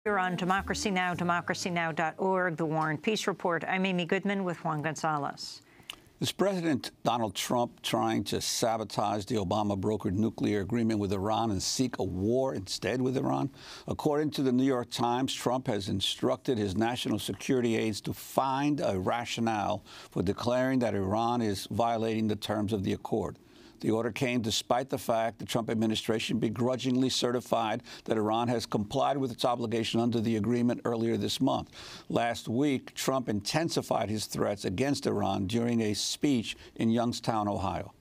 You're on Democracy Now!, democracynow.org, The War and Peace Report. I'm Amy Goodman with Juan Gonzalez. Is President Donald Trump trying to sabotage the Obama-brokered nuclear agreement with Iran and seek a war instead with Iran? According to the New York Times, Trump has instructed his national security aides to find a rationale for declaring that Iran is violating the terms of the accord. The order came despite the fact the Trump administration begrudgingly certified that Iran has complied with its obligation under the agreement earlier this month. Last week, Trump intensified his threats against Iran during a speech in Youngstown, Ohio.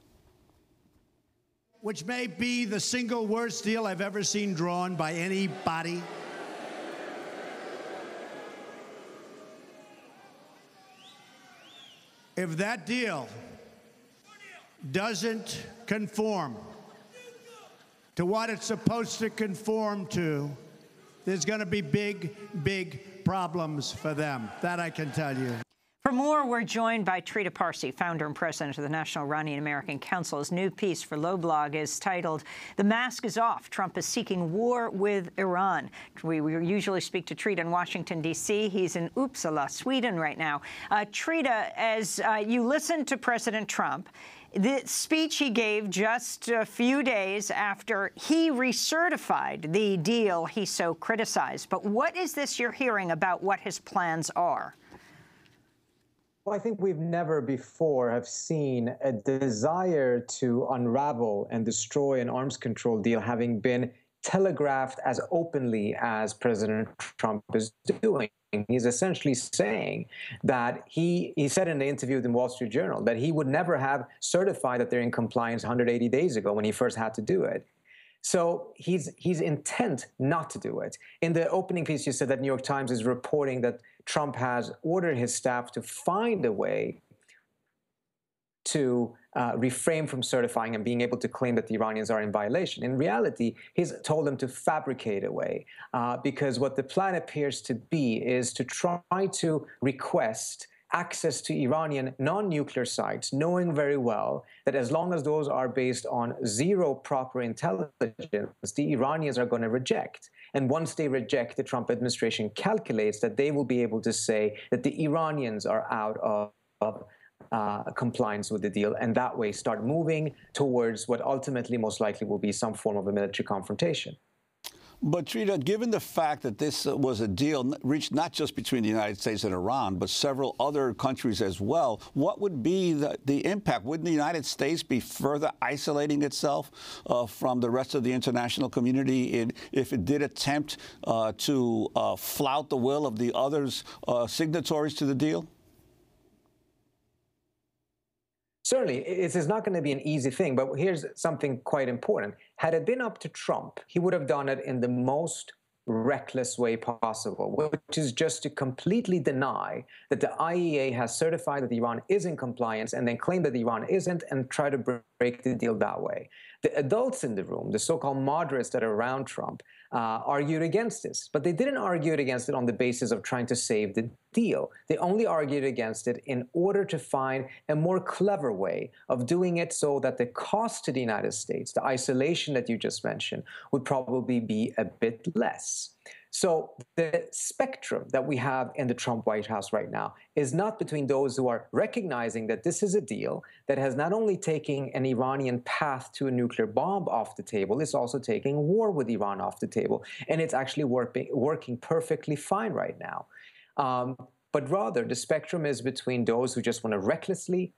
Which may be the single worst deal I've ever seen drawn by anybody. If that deal doesn't conform to what it's supposed to conform to, there's going to be big, big problems for them. That I can tell you. For more, we're joined by Trita Parsi, founder and president of the National Iranian-American Council. His new piece for Loblog is titled, "The Mask is Off. Trump is Seeking War with Iran." We usually speak to Trita in Washington, D.C. He's in Uppsala, Sweden right now. Trita, as you listen to President Trump, the speech he gave just a few days after he recertified the deal he so criticized. But what is this you're hearing about what his plans are? Well, I think we've never before have seen a desire to unravel and destroy an arms control deal having been telegraphed as openly as President Trump is doing. He's essentially saying that he said in the interview with the Wall Street Journal that he would never have certified that they're in compliance 180 days ago when he first had to do it. So he's intent not to do it. In the opening piece, you said that New York Times is reporting that Trump has ordered his staff to find a way to refrain from certifying and being able to claim that the Iranians are in violation. In reality, he's told them to fabricate a way because what the plan appears to be is to try to request access to Iranian non-nuclear sites, knowing very well that as long as those are based on zero proper intelligence, the Iranians are going to reject. And once they reject, the Trump administration calculates that they will be able to say that the Iranians are out of compliance with the deal, and that way start moving towards what ultimately most likely will be some form of a military confrontation. But, Trita, given the fact that this was a deal reached not just between the United States and Iran, but several other countries as well, what would be the impact? Wouldn't the United States be further isolating itself from the rest of the international community if it did attempt to flout the will of the others signatories to the deal? Certainly, it is not going to be an easy thing, but here's something quite important. Had it been up to Trump, he would have done it in the most reckless way possible, which is just to completely deny that the IEA has certified that Iran is in compliance and then claim that Iran isn't and try to break the deal that way. The adults in the room, the so-called moderates that are around Trump, argued against this, but they didn't argue against it on the basis of trying to save the deal. They only argued against it in order to find a more clever way of doing it so that the cost to the United States, the isolation that you just mentioned, would probably be a bit less. So the spectrum that we have in the Trump White House right now is not between those who are recognizing that this is a deal that has not only taken an Iranian path to a nuclear bomb off the table, it's also taking war with Iran off the table. And it's actually working perfectly fine right now. But rather, the spectrum is between those who just want to recklessly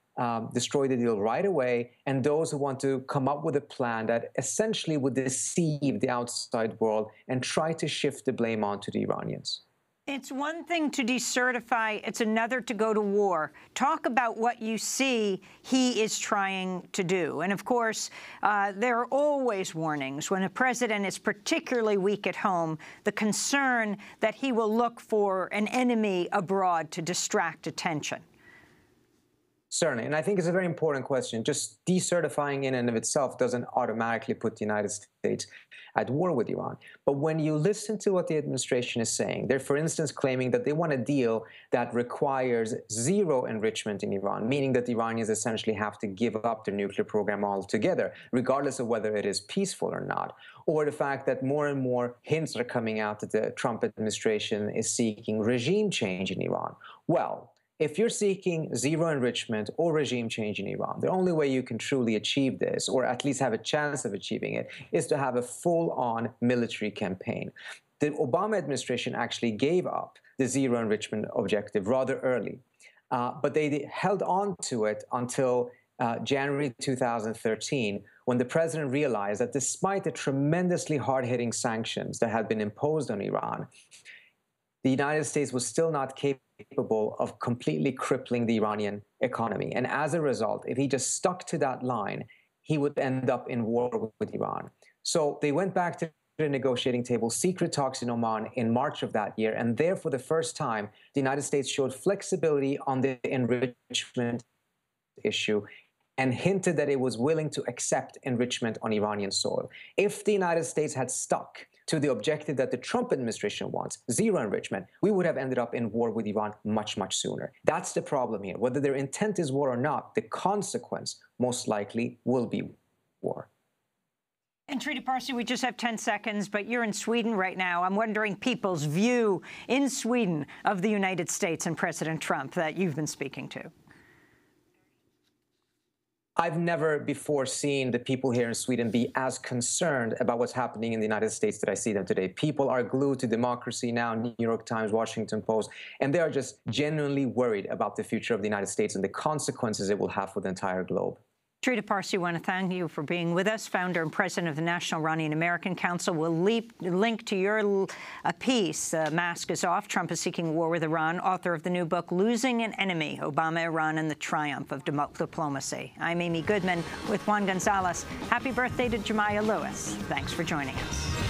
destroy the deal right away and those who want to come up with a plan that essentially would deceive the outside world and try to shift the blame onto the Iranians. It's one thing to decertify. It's another to go to war. Talk about what you see he is trying to do. And, of course, there are always warnings when a president is particularly weak at home, the concern that he will look for an enemy abroad to distract attention. Certainly, and I think it's a very important question. Just decertifying in and of itself doesn't automatically put the United States at war with Iran. But when you listen to what the administration is saying, they're, for instance, claiming that they want a deal that requires zero enrichment in Iran, meaning that the Iranians essentially have to give up their nuclear program altogether, regardless of whether it is peaceful or not. Or the fact that more and more hints are coming out that the Trump administration is seeking regime change in Iran. Well, if you're seeking zero enrichment or regime change in Iran, the only way you can truly achieve this, or at least have a chance of achieving it, is to have a full-on military campaign. The Obama administration actually gave up the zero enrichment objective rather early, but they held on to it until January 2013, when the president realized that despite the tremendously hard-hitting sanctions that had been imposed on Iran, the United States was still not capable of completely crippling the Iranian economy. And as a result, if he just stuck to that line, he would end up in war with Iran. So they went back to the negotiating table, secret talks in Oman in March of that year. And there, for the first time, the United States showed flexibility on the enrichment issue and hinted that it was willing to accept enrichment on Iranian soil. If the United States had stuck to the objective that the Trump administration wants, zero enrichment, we would have ended up in war with Iran much, much sooner. That's the problem here. Whether their intent is war or not, the consequence most likely will be war. And Trita Parsi, we just have 10 seconds, but you're in Sweden right now. I'm wondering people's view in Sweden of the United States and President Trump that you've been speaking to. I've never before seen the people here in Sweden be as concerned about what's happening in the United States that I see them today. People are glued to democracy now, New York Times, Washington Post, and they are just genuinely worried about the future of the United States and the consequences it will have for the entire globe. Trita Parsi, I want to thank you for being with us, founder and president of the National Iranian American Council. We'll link to your piece, Mask is Off, Trump is Seeking War with Iran, author of the new book, Losing an Enemy, Obama, Iran, and the Triumph of Diplomacy. I'm Amy Goodman with Juan Gonzalez. Happy birthday to Jemiah Lewis. Thanks for joining us.